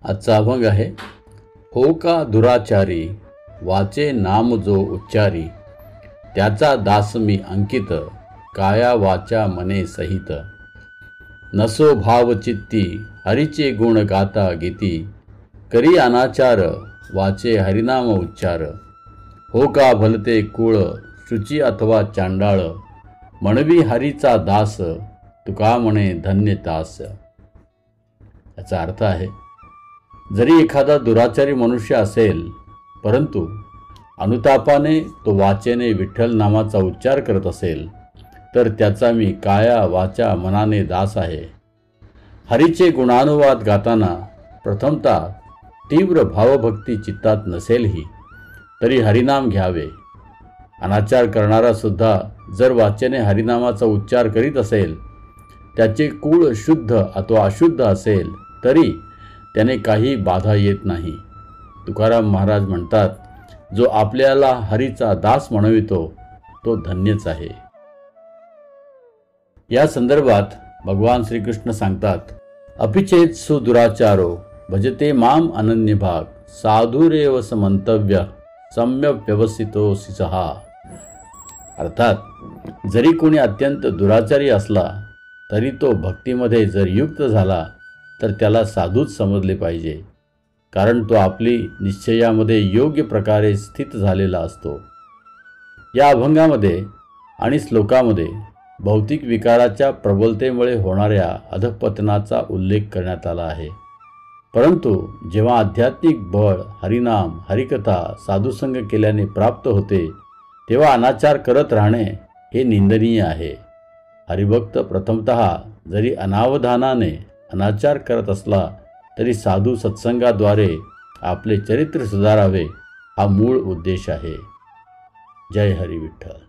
आजचा अभंग आहे, हो का दुराचारी वाचे नाम जो उच्चारी, त्याचा दास मी अंकित, काया वाचा मने सहित. नसो भाव चित्ती हरीचे गुण गाता गीती, करी अनाचार वाचे हरिनाम उच्चार. हो का भलते कुळ शुची अथवा चांडाळ, म्हणवी हरीचा दास, तुका म्हणे धन्य तास. याचा अर्थ आहे, जरी एखादा दुराचारी मनुष्य असेल, परंतु अनुतापाने तो वाचेने विठ्ठल नामाचा उच्चार करत असेल, तर त्याचा मी काया वाचा मनाने दास आहे. हरीचे गुणानुवाद गाताना प्रथमतः तीव्र भावभक्ती चित्तात नसेलही तरी हरिनाम घ्यावे. अनाचार करणारा सुद्धा जर वाचेने हरिनामाचा उच्चार करीत असेल, त्याचे कुळ शुद्ध अथवा अशुद्ध असेल तरी त्याने काही बाधा येत नाही. तुकाराम महाराज म्हणतात, जो आपल्याला हरीचा दास म्हणवितो तो धन्यच आहे. या संदर्भात भगवान श्रीकृष्ण सांगतात, अपिचेत सुदुराचारो भजते माम अनन्य भाग, साधुरेव समंतव्य सम्यक व्यवस्थितो सिसहा. अर्थात, जरी कोणी अत्यंत दुराचारी असला तरी तो भक्तीमध्ये जर युक्त झाला तर त्याला साधूच समजले पाहिजे, कारण तो आपली निश्चयामध्ये योग्य प्रकारे स्थित झालेला असतो. या अभंगामध्ये आणि श्लोकामध्ये भौतिक विकाराच्या प्रबलतेमुळे होणाऱ्या अधःपतनाचा उल्लेख करण्यात आला आहे. परंतु जेव्हा आध्यात्मिक बळ हरिनाम हरिकथा साधुसंग केल्याने प्राप्त होते, तेव्हा अनाचार करत राहणे हे निंदनीय आहे. हरिभक्त प्रथमतः जरी अनावधानाने अनाचार करत असला तरी साधू सत्संगाद्वारे आपले चरित्र सुधारावे हा मूळ उद्देश आहे. जय हरी विठ्ठल.